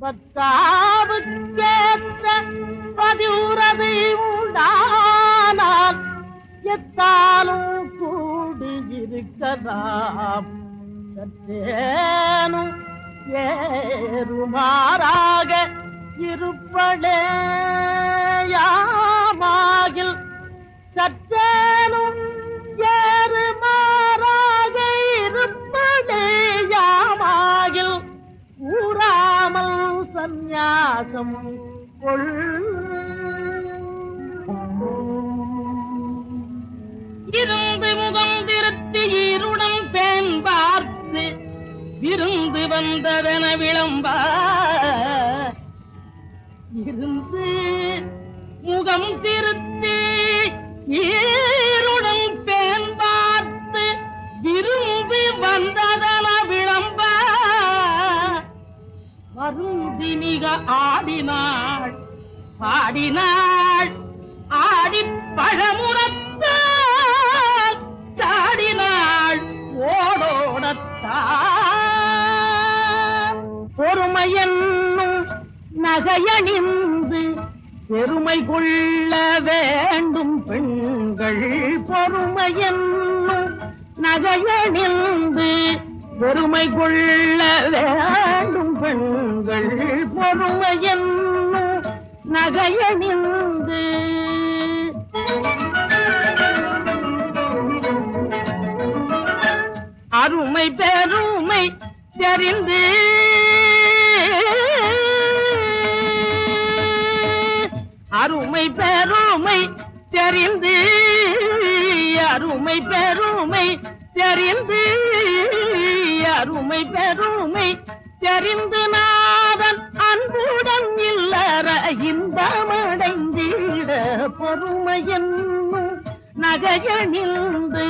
பத்தாவுக்கேற்ற பதிவுறது உண்டானால் எத்தாலும் கூடியிருக்கலாம். சற்றேனும் ஏறுமாறாக இருப்படேயாமாகில் சற்றேனும் ஏறுமாறாக இருப்படேயாமாகில் கூறாமல் சந்நியாசம் கொள். இருந்து முகம் திருத்தி ஈருடன் பேன் பார்த்து விருந்து வந்ததென விளம்ப இருந்து முகம் திருத்தி ஈருடன் பேன் பார்த்து விருந்து வந்ததென விளம்ப வருந்தி மிக ஆடினாள் பாடினாள் ஆடி பழமுறத்தால் சாடினாள் ஓடோடத்தான். பொறுமையென்னும் நகையணிந்து பெருமை கொள்ள வேண்டும் பெண்கள். பொறுமையென்னும் நகையணிந்து பெருமை கொள்ள வேண்டும் பெண்கள். பொறுமையென்னும் நகையணிந்து அருமை பெருமை தெரிந்து அருமை பெருமை தெரிந்து அருமை பெருமை தெரிந்து அருமை பெருமை தெரிந்து நாதன் அன்புடன் இல்லற இன்பமடைந்திட பொறுமையென்னும் நகையணிந்து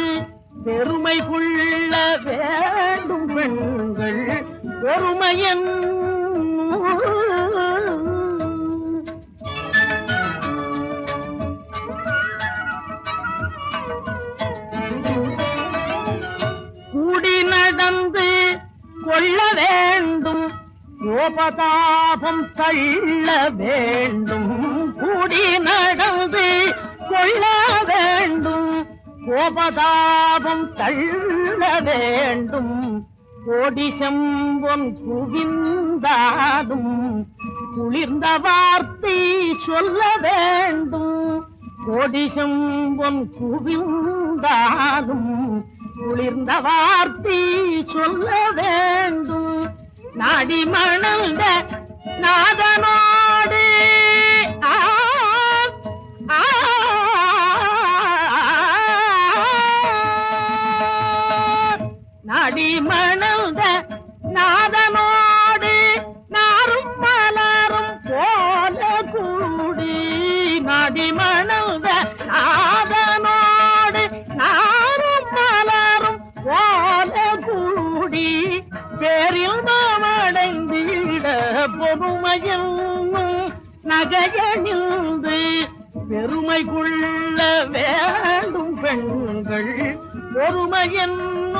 பெருமை கொள்ள வேண்டும் பெண்கள். பொறுமையென்னும் கூடி நடந்து கொள்ள வேண்டும் கோபதாபம் தள்ள வேண்டும். கூடி நடந்து கொள்ள வேண்டும் கோபதாபம் தள்ள வேண்டும். கோடி செம்பொன் குவிந்தாடும் குளிர்ந்த வார்த்தை சொல்ல வேண்டும். கோடி செம்பொன் குவிந்தாடும் குளிர்ந்த வார்த்தை சொல்ல வேண்டும். நாடி மணந்த நாதனோடு நாடி மணந்த நாதனோடு நாரும் மலரும் போல கூடி. நாடி மணந்த நாதனோடு நாரும் மலரும் போல கூடி பேரில் நாமடைந்திட பொறுமையென்னும் நகையணிந்து பெருமை கொள்ள வேண்டும் பெண்கள். பொறுமையென்னும்